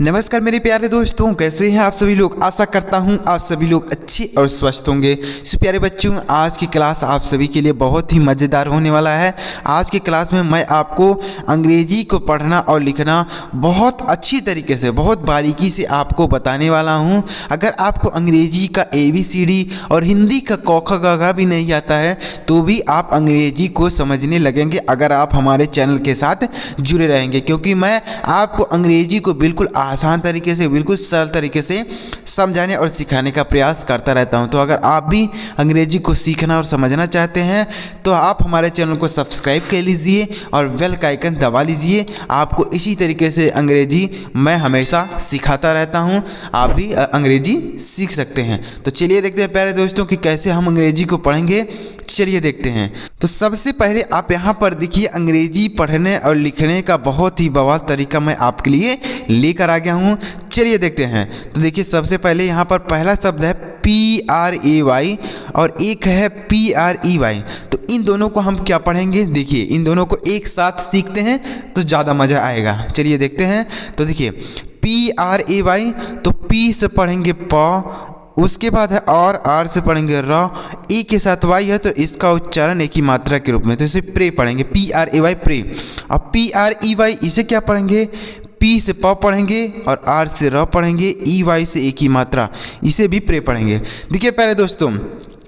नमस्कार मेरे प्यारे दोस्तों, कैसे हैं आप सभी लोग। आशा करता हूं आप सभी लोग अच्छे और स्वस्थ होंगे। सो प्यारे बच्चों, आज की क्लास आप सभी के लिए बहुत ही मज़ेदार होने वाला है। आज की क्लास में मैं आपको अंग्रेजी को पढ़ना और लिखना बहुत अच्छी तरीके से, बहुत बारीकी से आपको बताने वाला हूं। अगर आपको अंग्रेजी का ABCD और हिंदी का क ख ग घ भी नहीं आता है तो भी आप अंग्रेजी को समझने लगेंगे अगर आप हमारे चैनल के साथ जुड़े रहेंगे, क्योंकि मैं आपको अंग्रेजी को बिल्कुल आसान तरीके से, बिल्कुल सरल तरीके से समझाने और सिखाने का प्रयास करता रहता हूं। तो अगर आप भी अंग्रेजी को सीखना और समझना चाहते हैं तो आप हमारे चैनल को सब्सक्राइब कर लीजिए और बेल का आइकन दबा लीजिए। आपको इसी तरीके से अंग्रेजी मैं हमेशा सिखाता रहता हूं, आप भी अंग्रेजी सीख सकते हैं। तो चलिए देखते हैं प्यारे दोस्तों कि कैसे हम अंग्रेजी को पढ़ेंगे। चलिए देखते हैं। तो सबसे पहले आप यहाँ पर देखिए, अंग्रेजी पढ़ने और लिखने का बहुत ही बवाल तरीका मैं आपके लिए लेकर आ गया हूँ। चलिए देखते हैं। तो देखिए, सबसे पहले यहाँ पर पहला शब्द है PRAY और एक है PREY। तो इन दोनों को हम क्या पढ़ेंगे, देखिए इन दोनों को एक साथ सीखते हैं तो ज़्यादा मज़ा आएगा। चलिए देखते हैं। तो देखिए PRAY, तो P से पढ़ेंगे प, उसके बाद है R से पढ़ेंगे र, E के साथ Y है तो इसका उच्चारण एक ही मात्रा के रूप में, तो इसे प्रे पढ़ेंगे, PRAY प्रे। अब PREY इसे क्या पढ़ेंगे, P से प पढ़ेंगे और R से र पढ़ेंगे, EY से एक ही मात्रा, इसे भी प्रे पढ़ेंगे। देखिए प्यारे दोस्तों,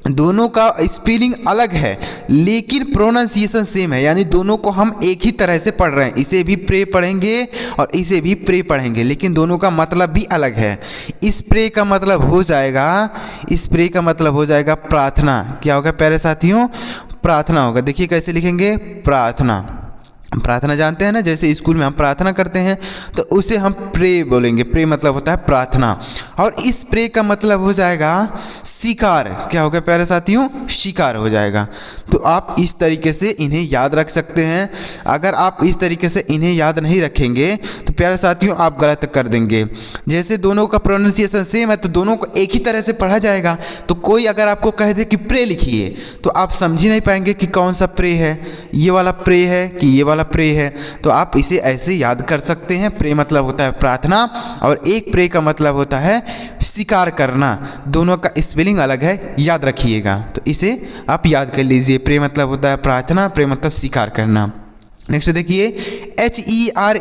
दोनों का स्पेलिंग अलग है लेकिन प्रोनाउंसिएशन सेम है, यानी दोनों को हम एक ही तरह से पढ़ रहे हैं। इसे भी प्रे पढ़ेंगे और इसे भी प्रे पढ़ेंगे, लेकिन दोनों का मतलब भी अलग है। इस प्रे का मतलब हो जाएगा, इस प्रे का मतलब हो जाएगा प्रार्थना। क्या होगा प्यारे साथियों, प्रार्थना होगा। देखिए कैसे लिखेंगे, प्रार्थना। प्रार्थना जानते हैं ना, जैसे स्कूल में हम प्रार्थना करते हैं तो उसे हम प्रे बोलेंगे। प्रे मतलब होता है प्रार्थना। और इस प्रे का मतलब हो जाएगा शिकार। क्या होगा प्यारे साथियों, शिकार हो जाएगा। तो आप इस तरीके से इन्हें याद रख सकते हैं। अगर आप इस तरीके से इन्हें याद नहीं रखेंगे तो प्यारे साथियों आप गलत कर देंगे। जैसे दोनों का प्रोनाउंसिएशन सेम है तो दोनों को एक ही तरह से पढ़ा जाएगा। तो कोई अगर आपको कह दे कि प्रे लिखिए तो आप समझ ही नहीं पाएंगे कि कौन सा प्रे है, ये वाला प्रे है कि ये वाला प्रे है। तो आप इसे ऐसे याद कर सकते हैं। प्रे मतलब होता है प्रार्थना और एक प्रे का मतलब होता है शिकार करना। दोनों का स्पेलिंग अलग है, याद रखिएगा। तो इसे आप याद कर लीजिए। प्रे मतलब होता है प्रार्थना, प्रे मतलब शिकार करना। नेक्स्ट देखिए HERE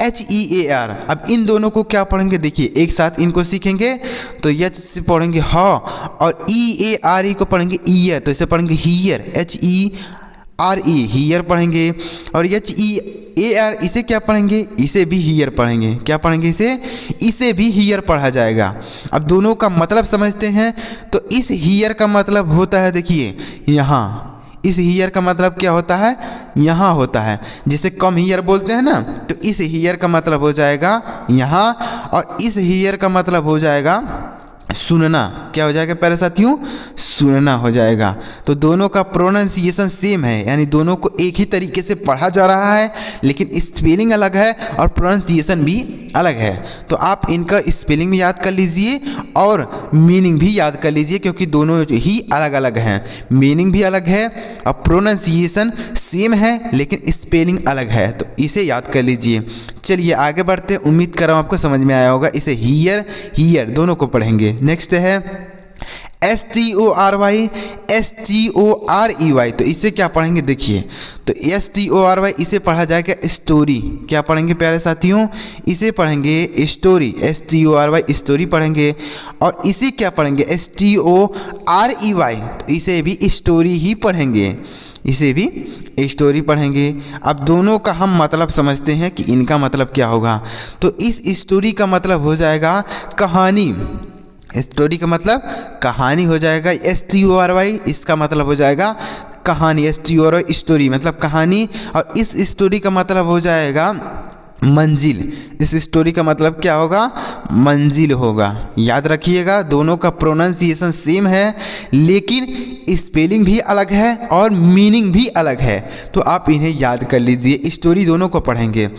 HEAR। अब इन दोनों को क्या पढ़ेंगे, देखिए एक साथ इनको सीखेंगे। तो H से पढ़ेंगे ह और EARE को पढ़ेंगे ईयर, तो इसे पढ़ेंगे हीयर, HERE हीयर पढ़ेंगे। और HEAR इसे क्या पढ़ेंगे, इसे भी हीयर पढ़ेंगे। क्या पढ़ेंगे, इसे भी हीयर पढ़ा जाएगा। अब दोनों का मतलब समझते हैं। तो इस हीयर का मतलब होता है, देखिए यहाँ, इस हीयर का मतलब क्या होता है, यहाँ होता है। जैसे कम हीयर बोलते हैं ना, तो इस हीयर का मतलब हो जाएगा यहाँ, और इस हीयर का मतलब हो जाएगा सुनना। क्या हो जाएगा प्यारे साथियों, सुनना हो जाएगा। तो दोनों का प्रोनाउंसिएशन सेम है, यानी दोनों को एक ही तरीके से पढ़ा जा रहा है, लेकिन स्पेलिंग अलग है और प्रोनाउंसिएशन भी अलग है। तो आप इनका स्पेलिंग भी याद कर लीजिए और मीनिंग भी याद कर लीजिए, क्योंकि दोनों ही अलग अलग हैं। मीनिंग भी अलग है और प्रोनाउंसिएशन सेम है लेकिन स्पेलिंग अलग है। तो इसे याद कर लीजिए। चलिए आगे बढ़ते, उम्मीद कर रहा हूँ आपको समझ में आया होगा। इसे हीयर दोनों को पढ़ेंगे। नेक्स्ट है STORY STOREY। तो इसे क्या पढ़ेंगे, देखिए तो STORY इसे पढ़ा जाएगा स्टोरी। क्या पढ़ेंगे प्यारे साथियों, इसे पढ़ेंगे स्टोरी, STORY स्टोरी पढ़ेंगे। और इसे क्या पढ़ेंगे, STOREY, तो इसे भी स्टोरी ही पढ़ेंगे, इसे भी स्टोरी पढ़ेंगे। अब दोनों का हम मतलब समझते हैं कि इनका मतलब क्या होगा। तो इस स्टोरी का मतलब हो जाएगा कहानी। स्टोरी का मतलब कहानी हो जाएगा। STORY इसका मतलब हो जाएगा कहानी, STORY स्टोरी मतलब कहानी। और इस स्टोरी का मतलब हो जाएगा मंजिल। इस स्टोरी का मतलब क्या होगा, मंजिल होगा। याद रखिएगा, दोनों का प्रोनाउंसिएशन सेम है लेकिन स्पेलिंग भी अलग है और मीनिंग भी अलग है। तो आप इन्हें याद कर लीजिए। स्टोरी दोनों को पढ़ेंगे।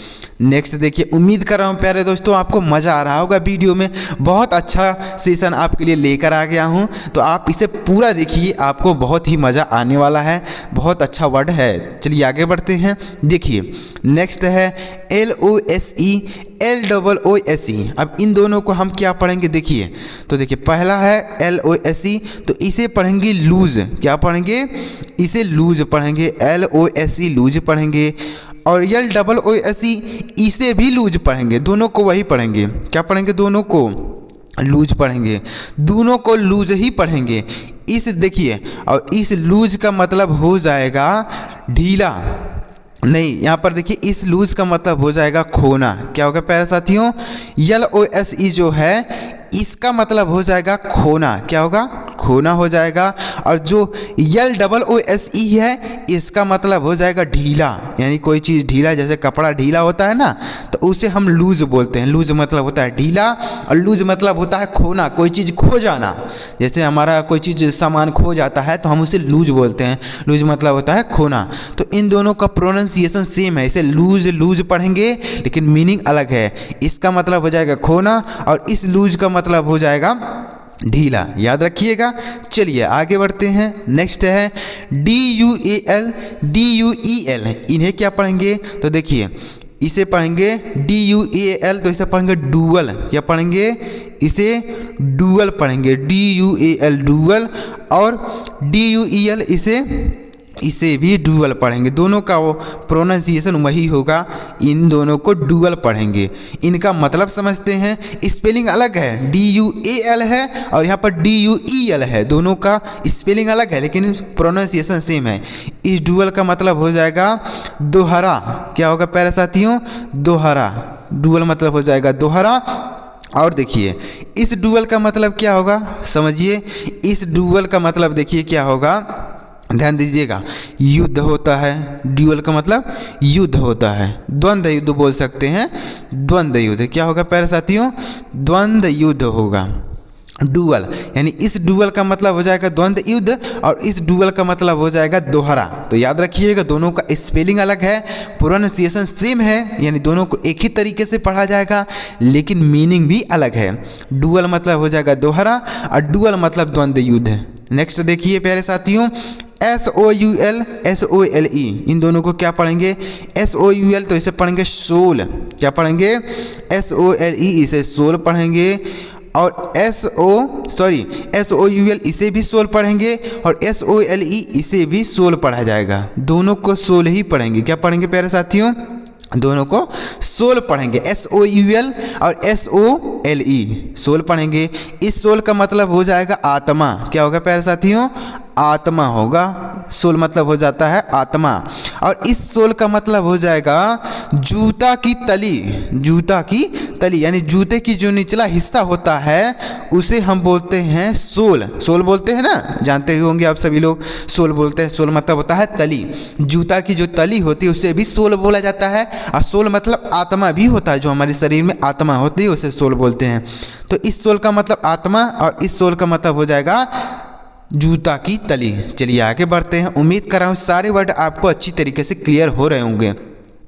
नेक्स्ट देखिए, उम्मीद कर रहा हूँ प्यारे दोस्तों आपको मज़ा आ रहा होगा वीडियो में। बहुत अच्छा सेशन आपके लिए लेकर आ गया हूँ, तो आप इसे पूरा देखिए, आपको बहुत ही मज़ा आने वाला है। बहुत अच्छा वर्ड है। चलिए आगे बढ़ते हैं। देखिए नेक्स्ट है LOSE LOOSE। अब इन दोनों को हम क्या पढ़ेंगे देखिए, तो देखिए पहला है LOSE, तो इसे पढ़ेंगे लूज। क्या पढ़ेंगे? इसे लूज पढ़ेंगे, LOSE लूज पढ़ेंगे। और LOOSE इसे भी लूज पढ़ेंगे, दोनों को वही पढ़ेंगे। क्या पढ़ेंगे? दोनों को लूज पढ़ेंगे, दोनों को लूज ही पढ़ेंगे। इस देखिए, और इस लूज का मतलब हो जाएगा ढीला, नहीं यहाँ पर देखिए इस लूज का मतलब हो जाएगा खोना। क्या होगा प्यारे साथियों? LOSE जो है इसका मतलब हो जाएगा खोना। क्या होगा? खोना हो जाएगा। और जो LOOSE है इसका मतलब हो जाएगा ढीला, यानी कोई चीज़ ढीला, जैसे कपड़ा ढीला होता है ना, तो उसे हम लूज बोलते हैं। लूज मतलब होता है ढीला और लूज मतलब होता है खोना, कोई चीज़ खो जाना। जैसे हमारा कोई चीज़ सामान खो जाता है तो हम उसे लूज बोलते हैं, लूज मतलब होता है खोना। तो इन दोनों का प्रोनाउंसिएशन सेम है, इसे लूज लूज पढ़ेंगे लेकिन मीनिंग अलग है। इसका मतलब हो जाएगा खोना और इस लूज का मतलब हो जाएगा ढीला, याद रखिएगा। चलिए आगे बढ़ते हैं। नेक्स्ट है DUAL DUEL, इन्हें क्या पढ़ेंगे? तो देखिए इसे पढ़ेंगे DUAL, तो इसे पढ़ेंगे डुअल। क्या पढ़ेंगे? इसे डुअल पढ़ेंगे, DUAL डुअल। और DUEL इसे भी डुअल पढ़ेंगे, दोनों का वो प्रोनाउंसिएशन वही होगा। इन दोनों को डुअल पढ़ेंगे। इनका मतलब समझते हैं, स्पेलिंग अलग है, DUAL है और यहाँ पर DUEL है, दोनों का स्पेलिंग अलग है लेकिन प्रोनाउंसिएशन सेम है। इस डुअल का मतलब हो जाएगा दोहरा। क्या होगा प्यारे साथियों? दोहरा। डुअल मतलब हो जाएगा दोहरा। और देखिए इस डुअल का मतलब क्या होगा, समझिए। इस डुअल का मतलब देखिए क्या होगा, ध्यान दीजिएगा। युद्ध होता है, ड्यूअल का मतलब युद्ध होता है, द्वंद्व युद्ध बोल सकते हैं, द्वंद्व युद्ध। क्या होगा प्यारे साथियों? द्वंद्व युद्ध होगा डुअल, यानी इस डुअल का मतलब हो जाएगा द्वंद्व युद्ध और इस डुअल का मतलब हो जाएगा दोहरा। तो याद रखिएगा दोनों का स्पेलिंग अलग है, प्रोनाउंसिएशन सेम है, यानी दोनों को एक ही तरीके से पढ़ा जाएगा लेकिन मीनिंग भी अलग है। डुअल मतलब हो जाएगा दोहरा और डुअल मतलब द्वंद्व युद्ध। नेक्स्ट देखिए प्यारे साथियों, SOUL SOLE, इन दोनों को क्या पढ़ेंगे? SOUL तो इसे पढ़ेंगे सोल। क्या पढ़ेंगे? SOLE इसे सोल पढ़ेंगे। और SOUL इसे भी सोल पढ़ेंगे और SOLE इसे भी सोल पढ़ा जाएगा, दोनों को सोल ही पढ़ेंगे। क्या पढ़ेंगे प्यारे साथियों? दोनों को सोल पढ़ेंगे, SOUL और SOLE सोल पढ़ेंगे। इस सोल का मतलब हो जाएगा आत्मा। क्या होगा प्यारे साथियों? आत्मा होगा। सोल मतलब हो जाता है आत्मा। और इस सोल का मतलब हो जाएगा जूता की तली। जूता की तली यानी जूते की जो निचला हिस्सा होता है उसे हम बोलते हैं सोल। सोल बोलते हैं ना, जानते ही होंगे आप सभी लोग, सोल बोलते हैं। सोल मतलब होता है तली, जूता की जो तली होती है उसे भी सोल बोला जाता है। और सोल मतलब आत्मा भी होता है, जो हमारे शरीर में आत्मा होती है उसे सोल बोलते हैं। तो इस सोल का मतलब आत्मा और इस सोल का मतलब हो जाएगा जूता की तली। चलिए आगे बढ़ते हैं। उम्मीद कर रहा हूँ सारे वर्ड आपको अच्छी तरीके से क्लियर हो रहे होंगे।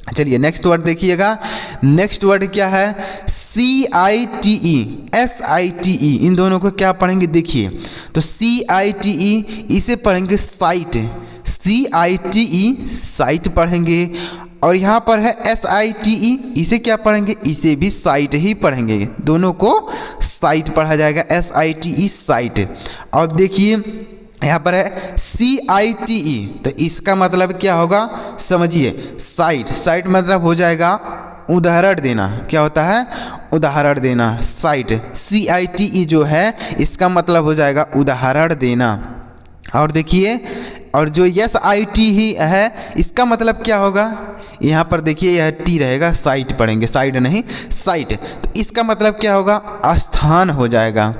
चलिए नेक्स्ट वर्ड देखिएगा। नेक्स्ट वर्ड क्या है? CITE SITE, इन दोनों को क्या पढ़ेंगे देखिए। तो CITE इसे पढ़ेंगे साइट, CITE साइट पढ़ेंगे। और यहाँ पर है SITE, इसे क्या पढ़ेंगे? इसे भी साइट ही पढ़ेंगे, दोनों को साइट पढ़ा जाएगा, SITE साइट। और देखिए यहाँ पर है CITE, तो इसका मतलब क्या होगा समझिए। साइट, साइट मतलब हो जाएगा उदाहरण देना। क्या होता है? उदाहरण देना। साइट CITE जो है इसका मतलब हो जाएगा उदाहरण देना। और देखिए, और जो SIT ही है इसका मतलब क्या होगा? यहाँ पर देखिए यह T रहेगा, साइट पढ़ेंगे, साइड नहीं साइट। तो इसका मतलब क्या होगा? स्थान हो जाएगा।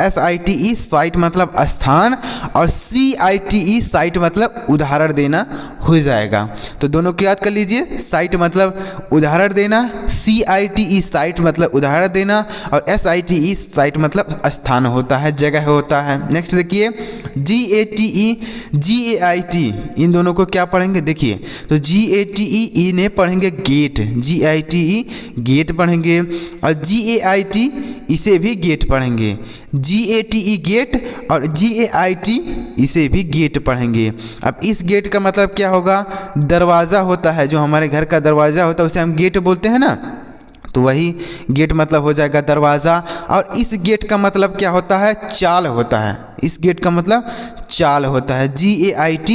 SITE साइट मतलब स्थान और CITE साइट मतलब उदाहरण देना हो जाएगा। तो दोनों को याद कर लीजिए, साइट मतलब उदाहरण देना, CITE साइट मतलब उदाहरण देना और SITE साइट मतलब स्थान होता है, जगह होता है। नेक्स्ट देखिए GATE GAIT, इन दोनों को क्या पढ़ेंगे देखिए। तो GATE इन्हें पढ़ेंगे गेट, GITE गेट पढ़ेंगे और GAIT इसे भी गेट पढ़ेंगे। GATE गेट और GAIT इसे भी गेट पढ़ेंगे। अब इस गेट का मतलब क्या होगा? दरवाज़ा होता है, जो हमारे घर का दरवाज़ा होता है उसे हम गेट बोलते हैं ना। तो वही गेट मतलब हो जाएगा दरवाज़ा। और इस गेट का मतलब क्या होता है? चाल होता है। इस गेट का मतलब चाल होता है, GAIT।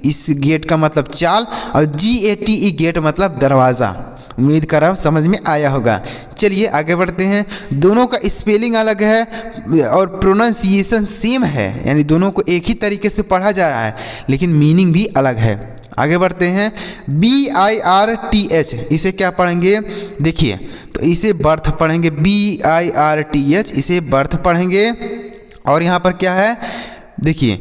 इस गेट का मतलब चाल, और GATE गेट मतलब दरवाज़ा। उम्मीद कर रहा हूँ समझ में आया होगा। चलिए आगे बढ़ते हैं। दोनों का स्पेलिंग अलग है और प्रोनाउंसिएशन सेम है, यानी दोनों को एक ही तरीके से पढ़ा जा रहा है लेकिन मीनिंग भी अलग है। आगे बढ़ते हैं। BIRTH, इसे क्या पढ़ेंगे? देखिए, तो इसे बर्थ पढ़ेंगे, BIRTH, इसे बर्थ पढ़ेंगे। और यहाँ पर क्या है? देखिए,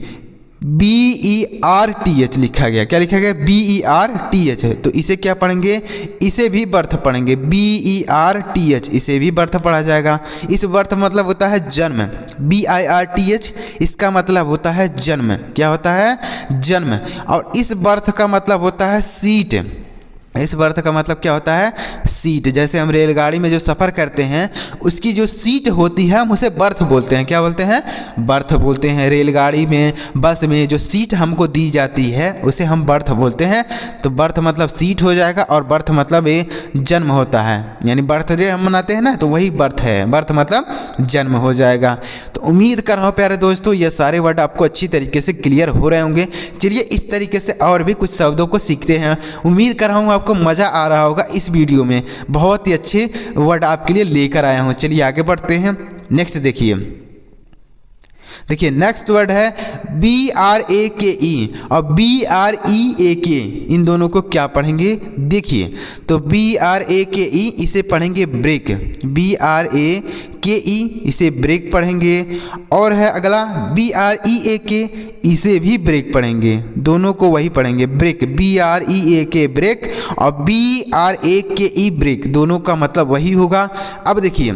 BERTH लिखा गया। क्या लिखा गया? BERTH है, तो इसे क्या पढ़ेंगे? इसे भी बर्थ पढ़ेंगे, BERTH, इसे भी बर्थ पढ़ा जाएगा। इस बर्थ मतलब होता है जन्म, BIRTH इसका मतलब होता है जन्म। क्या होता है? जन्म। और इस बर्थ का मतलब होता है सीट। इस बर्थ का मतलब क्या होता है? सीट। जैसे हम रेलगाड़ी में जो सफ़र करते हैं उसकी जो सीट होती है हम उसे बर्थ बोलते हैं। क्या बोलते हैं? बर्थ बोलते हैं। रेलगाड़ी में, बस में जो सीट हमको दी जाती है उसे हम बर्थ बोलते हैं। तो बर्थ मतलब सीट हो जाएगा और बर्थ मतलब ये जन्म होता है, यानी बर्थडे हम मनाते हैं ना, तो वही बर्थ है। बर्थ मतलब जन्म हो जाएगा। तो उम्मीद कर रहा हूँ प्यारे दोस्तों ये सारे वर्ड आपको अच्छी तरीके से क्लियर हो रहे होंगे। चलिए इस तरीके से और भी कुछ शब्दों को सीखते हैं। उम्मीद कर रहा हूँ आपको मज़ा आ रहा होगा। इस वीडियो में बहुत ही अच्छे वर्ड आपके लिए लेकर आया हूँ। चलिए आगे बढ़ते हैं। नेक्स्ट देखिए नेक्स्ट वर्ड है BRAKE और BREAK। इन दोनों को क्या पढ़ेंगे? देखिए, तो BRAKE इसे पढ़ेंगे ब्रेक, BRAKE इसे ब्रेक पढ़ेंगे। और है अगला BREAK, इसे भी ब्रेक पढ़ेंगे। दोनों को वही पढ़ेंगे, ब्रेक, BREAK ब्रेक और BRAKE ब्रेक, दोनों का मतलब वही होगा। अब देखिए,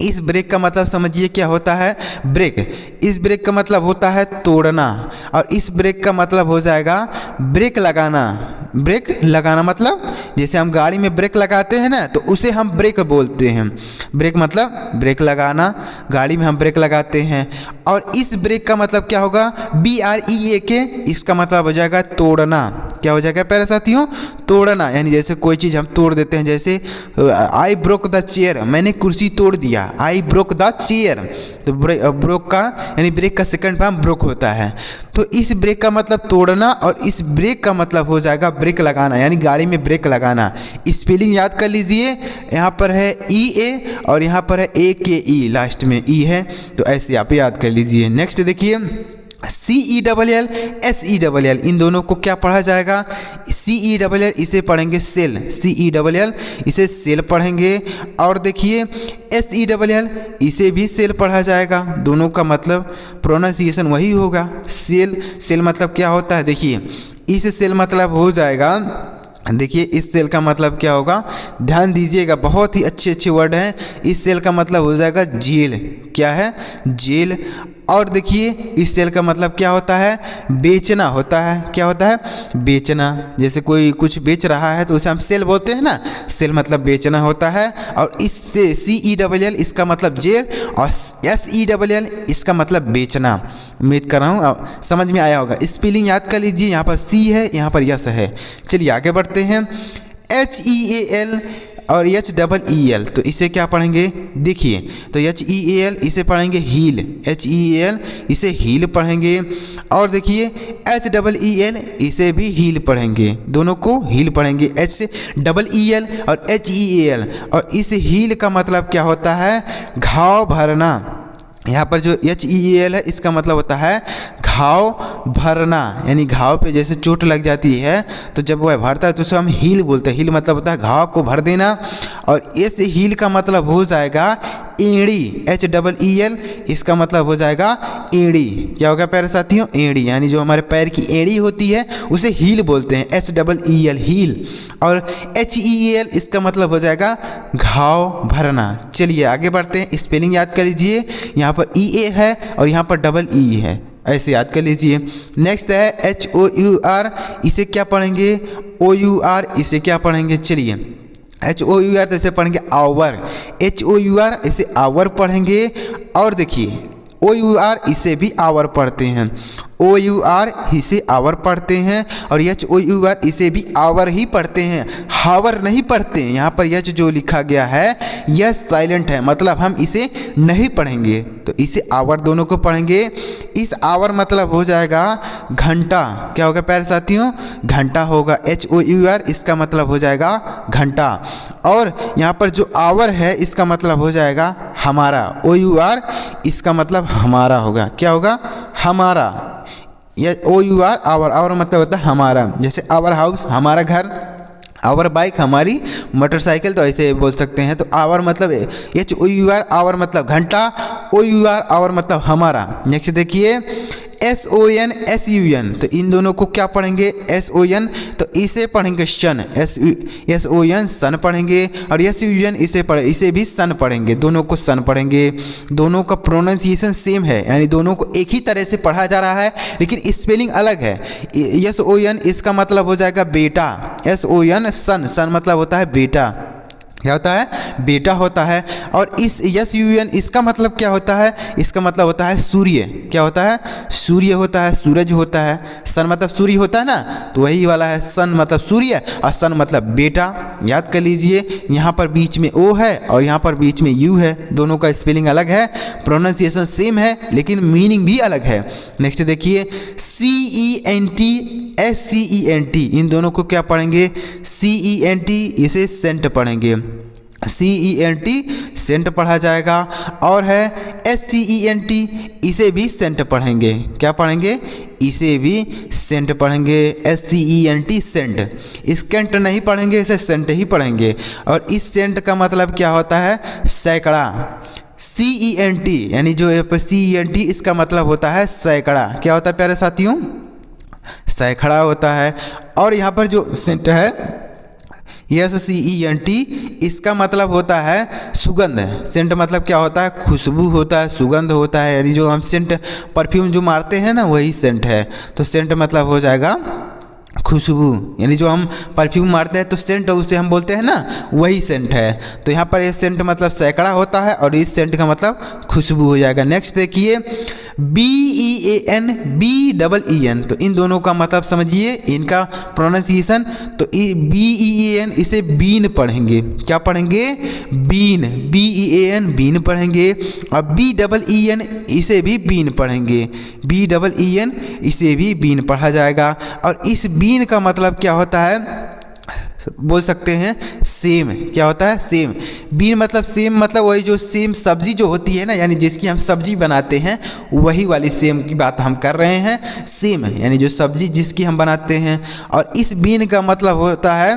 इस ब्रेक का मतलब समझिए क्या होता है? ब्रेक। इस ब्रेक का मतलब होता है तोड़ना, और इस ब्रेक का मतलब हो जाएगा ब्रेक लगाना। ब्रेक लगाना मतलब जैसे हम गाड़ी में ब्रेक लगाते हैं ना, तो उसे हम ब्रेक बोलते हैं। ब्रेक मतलब ब्रेक लगाना, गाड़ी में हम ब्रेक लगाते हैं। और इस ब्रेक का मतलब क्या होगा? BREAK, इसका मतलब हो जाएगा तोड़ना। क्या हो जाएगा प्यारे साथियों? तोड़ना। यानी जैसे कोई चीज़ हम तोड़ देते हैं, जैसे आई ब्रोक द चेयर, मैंने कुर्सी तोड़ दिया, आई ब्रोक द चेयर। तो ब्रोक का यानी ब्रेक का सेकंड फॉर्म ब्रोक होता है। तो इस ब्रेक का मतलब तोड़ना और इस ब्रेक का मतलब हो जाएगा ब्रेक लगाना, यानी गाड़ी में ब्रेक लगाना। स्पेलिंग याद कर लीजिए, यहाँ पर है EA और यहाँ पर है AKE, लास्ट में E है, तो ऐसे आप याद कर लीजिए। नेक्स्ट देखिए CELL SELL, इन दोनों को क्या पढ़ा जाएगा? CELL इसे पढ़ेंगे सेल, CELL इसे सेल पढ़ेंगे। और देखिए SELL इसे भी सेल पढ़ा जाएगा। दोनों का मतलब प्रोनाउंसिएशन वही होगा, सेल। सेल मतलब क्या होता है? देखिए, इस सेल मतलब हो जाएगा, देखिए इस सेल का मतलब क्या होगा? ध्यान दीजिएगा, बहुत ही अच्छे अच्छे वर्ड हैं। इस सेल का मतलब हो जाएगा जेल। क्या है? जेल। और देखिए इस सेल का मतलब क्या होता है? बेचना होता है। क्या होता है? बेचना। जैसे कोई कुछ बेच रहा है तो उसे हम सेल बोलते हैं ना, सेल मतलब बेचना होता है। और इससे CELL इसका मतलब जेल और SELL इसका मतलब बेचना। उम्मीद कर रहा हूँ समझ में आया होगा। स्पेलिंग याद कर लीजिए, यहाँ पर C है, यहाँ पर यस है। चलिए आगे बढ़ते हैं। HEAL और HEEL, तो इसे क्या पढ़ेंगे? देखिए, तो HEAL इसे पढ़ेंगे हील, HEAL इसे हील पढ़ेंगे। और देखिए HEEL इसे भी हील पढ़ेंगे। दोनों को हील पढ़ेंगे, HEEL और HEAL। और इस हील का मतलब क्या होता है? घाव भरना। यहाँ पर जो HEAL है इसका मतलब होता है घाव भरना, यानी घाव पे जैसे चोट लग जाती है तो जब वह भरता है तो उसे हम हील बोलते हैं। हील मतलब होता है घाव को भर देना। और इस हील का मतलब हो जाएगा एड़ी, HEEL इसका मतलब हो जाएगा एड़ी। क्या होगा प्यारे साथियों? एड़ी, यानी जो हमारे पैर की एड़ी होती है उसे हील बोलते हैं, HEEL हील। और HEEL इसका मतलब हो जाएगा घाव भरना। चलिए आगे बढ़ते हैं। स्पेलिंग याद कर लीजिए, यहाँ पर EA है और यहाँ पर EE है, ऐसे याद कर लीजिए। नेक्स्ट है HOUR, इसे क्या पढ़ेंगे? OUR इसे क्या पढ़ेंगे? चलिए HOUR तो इसे पढ़ेंगे आवर, HOUR इसे आवर पढ़ेंगे। और देखिए OUR इसे भी आवर पढ़ते हैं, OUR इसे आवर पढ़ते हैं। और HOUR इसे भी आवर ही पढ़ते हैं। हावर नहीं पढ़ते हैं। यहाँ पर यह जो लिखा गया है यह साइलेंट है, मतलब हम इसे नहीं पढ़ेंगे। तो इसे आवर दोनों को पढ़ेंगे। इस आवर मतलब हो जाएगा घंटा। क्या होगा प्यारे साथियों? घंटा होगा, HOUR, इसका मतलब हो जाएगा घंटा। और यहाँ पर जो आवर है इसका मतलब हो जाएगा हमारा, OUR, इसका मतलब हमारा होगा। क्या होगा? हमारा। यह OUR, आवर, आवर मतलब होता है हमारा। जैसे आवर हाउस, हमारा घर, आवर बाइक, हमारी मोटरसाइकिल, तो ऐसे बोल सकते हैं। तो आवर मतलब HOUR, आवर मतलब घंटा, OUR, आवर मतलब हमारा। नेक्स्ट देखिए SON, SUN, तो इन दोनों को क्या पढ़ेंगे? SON, तो इसे पढ़ेंगे सन, SON सन पढ़ेंगे, और SUN इसे भी सन पढ़ेंगे। दोनों को सन पढ़ेंगे। दोनों का प्रोनाउंसिएशन सेम है, यानी दोनों को एक ही तरह से पढ़ा जा रहा है, लेकिन स्पेलिंग अलग है। SON इसका मतलब हो जाएगा बेटा, SON सन, सन मतलब होता है बेटा। क्या होता है? बेटा होता है। और इस SUN इसका मतलब क्या होता है? इसका मतलब होता है सूर्य। क्या होता है? सूर्य होता है, सूरज होता है। सन मतलब सूर्य होता है ना, तो वही वाला है। सन मतलब सूर्य और सन मतलब बेटा। याद कर लीजिए, यहाँ पर बीच में O है और यहाँ पर बीच में U है। दोनों का स्पेलिंग अलग है, प्रोनाउंसिएशन सेम है, लेकिन मीनिंग भी अलग है। नेक्स्ट देखिए CENT, SCENT, इन दोनों को क्या पढ़ेंगे? CENT, इसे सेंट पढ़ेंगे। CENT सेंट पढ़ा जाएगा। और है SCENT, इसे भी सेंट पढ़ेंगे। क्या पढ़ेंगे? इसे भी सेंट पढ़ेंगे, SCENT सेंट। स्केंट नहीं पढ़ेंगे, इसे सेंट ही पढ़ेंगे। और इस सेंट का मतलब क्या होता है? सैकड़ा। CENT यानी जो CENT इसका मतलब होता है सैकड़ा। क्या होता है प्यारे साथियों? सैकड़ा होता है। और यहाँ पर जो सेंट है SCENT, इसका मतलब होता है सुगंध। सेंट मतलब क्या होता है? खुशबू होता है, सुगंध होता है, यानी जो हम सेंट परफ्यूम जो मारते हैं ना, वही सेंट है। तो सेंट मतलब हो जाएगा खुशबू, यानी जो हम परफ्यूम मारते हैं तो सेंट उसे हम बोलते हैं ना, वही सेंट है। तो यहाँ पर ये सेंट मतलब सैकड़ा होता है और इस सेंट का मतलब खुशबू हो जाएगा। नेक्स्ट देखिए BEAN, BEEN, तो इन दोनों का मतलब समझिए, इनका प्रोनाउंसिएशन। तो BEAN इसे बीन पढ़ेंगे। क्या पढ़ेंगे? बीन, BEAN बीन पढ़ेंगे। और BEEN इसे भी बीन पढ़ेंगे, BEEN इसे भी बीन पढ़ा जाएगा। और इस बीन का मतलब क्या होता है? बोल सकते हैं सेम। क्या होता है? सेम। बीन मतलब सेम, मतलब वही जो सेम सब्जी जो होती है ना, यानी जिसकी हम सब्जी बनाते हैं, वही वाली सेम की बात हम कर रहे हैं। सेम यानी जो सब्जी जिसकी हम बनाते हैं। और इस बीन का मतलब होता है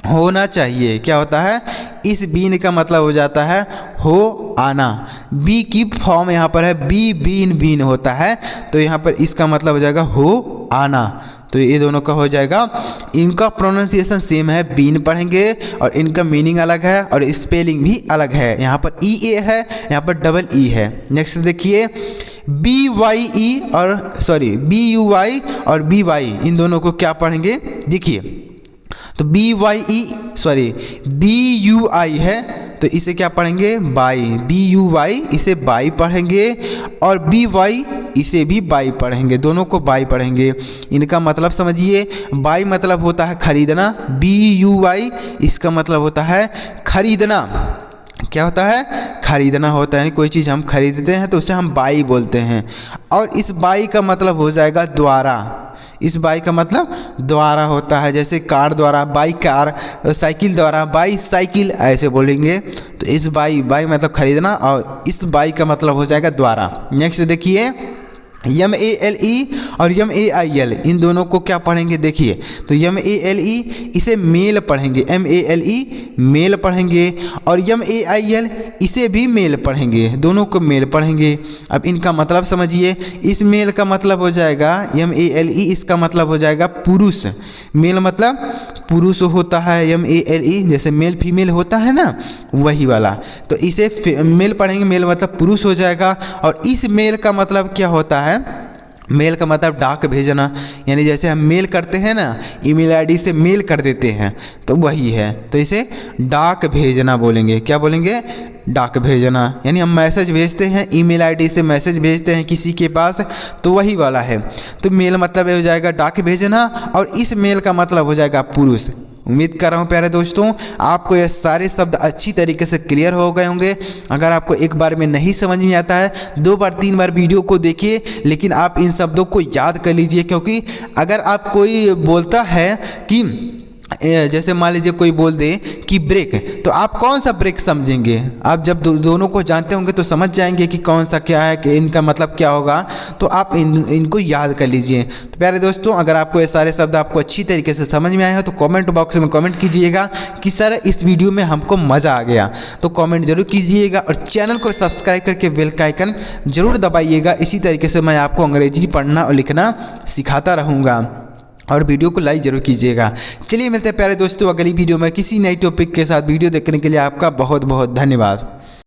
होना चाहिए। क्या होता है? इस बीन का मतलब हो जाता है हो आना। बी की फॉर्म यहाँ पर है बी, बीन, बीन होता है, तो यहाँ पर इसका मतलब हो जाएगा हो आना। तो ये दोनों का हो जाएगा। इनका प्रोनाउंसिएशन सेम है, बीन पढ़ेंगे, और इनका मीनिंग अलग है और स्पेलिंग भी अलग है। यहाँ पर EA है, यहाँ पर डबल E है। नेक्स्ट देखिए BUY और BY, इन दोनों को क्या पढ़ेंगे? देखिए, तो BUI है, तो इसे क्या पढ़ेंगे? बाई। BUY इसे बाई पढ़ेंगे, और BY इसे भी बाई पढ़ेंगे। दोनों को बाई पढ़ेंगे। इनका मतलब समझिए, बाई मतलब होता है खरीदना, BUY इसका मतलब होता है खरीदना। क्या होता है? खरीदना होता है। कोई चीज़ हम खरीदते हैं तो उसे हम बाई बोलते हैं। और इस बाई का मतलब हो जाएगा द्वारा। इस बाई का मतलब द्वारा होता है, जैसे कार द्वारा, बाई कार, साइकिल द्वारा, बाई साइकिल, ऐसे बोलेंगे। तो इस बाई मतलब खरीदना, और इस बाई का मतलब हो जाएगा द्वारा। नेक्स्ट देखिए MALE और MAIL, इन दोनों को क्या पढ़ेंगे? देखिए, तो MALE इसे मेल पढ़ेंगे, MALE मेल पढ़ेंगे, और MAIL इसे भी मेल पढ़ेंगे। दोनों को मेल पढ़ेंगे। अब इनका मतलब समझिए, इस मेल का मतलब हो जाएगा MALE, इसका मतलब हो जाएगा पुरुष। मेल मतलब पुरुष होता है, MALE, जैसे मेल फीमेल होता है ना, वही वाला। तो इसे मेल पढ़ेंगे, मेल मतलब पुरुष हो जाएगा। और इस मेल का मतलब क्या होता है? मेल का मतलब डाक भेजना, यानी जैसे हम मेल करते हैं ना, ईमेल आईडी से मेल कर देते हैं, तो वही है। तो इसे डाक भेजना बोलेंगे। क्या बोलेंगे? डाक भेजना, यानी हम मैसेज भेजते हैं, ईमेल आईडी से मैसेज भेजते हैं किसी के पास, तो वही वाला है। तो मेल मतलब हो जाएगा डाक भेजना, और इस मेल का मतलब हो जाएगा पुरुष। उम्मीद कर रहा हूँ प्यारे दोस्तों आपको ये सारे शब्द अच्छी तरीके से क्लियर हो गए होंगे। अगर आपको एक बार में नहीं समझ में आता है 2 बार 3 बार वीडियो को देखिए, लेकिन आप इन शब्दों को याद कर लीजिए। क्योंकि अगर आप कोई बोलता है कि जैसे मान लीजिए कोई बोल दे कि ब्रेक, तो आप कौन सा ब्रेक समझेंगे? आप जब दोनों को जानते होंगे तो समझ जाएंगे कि कौन सा क्या है, कि इनका मतलब क्या होगा। तो आप इनको याद कर लीजिए। तो प्यारे दोस्तों अगर आपको ये सारे शब्द आपको अच्छी तरीके से समझ में आए हो तो कमेंट बॉक्स में कमेंट कीजिएगा कि सर इस वीडियो में हमको मज़ा आ गया। तो कमेंट जरूर कीजिएगा और चैनल को सब्सक्राइब करके बेल का आइकन जरूर दबाइएगा। इसी तरीके से मैं आपको अंग्रेजी पढ़ना और लिखना सिखाता रहूँगा। और वीडियो को लाइक जरूर कीजिएगा। चलिए मिलते हैं प्यारे दोस्तों अगली वीडियो में किसी नई टॉपिक के साथ। वीडियो देखने के लिए आपका बहुत बहुत धन्यवाद।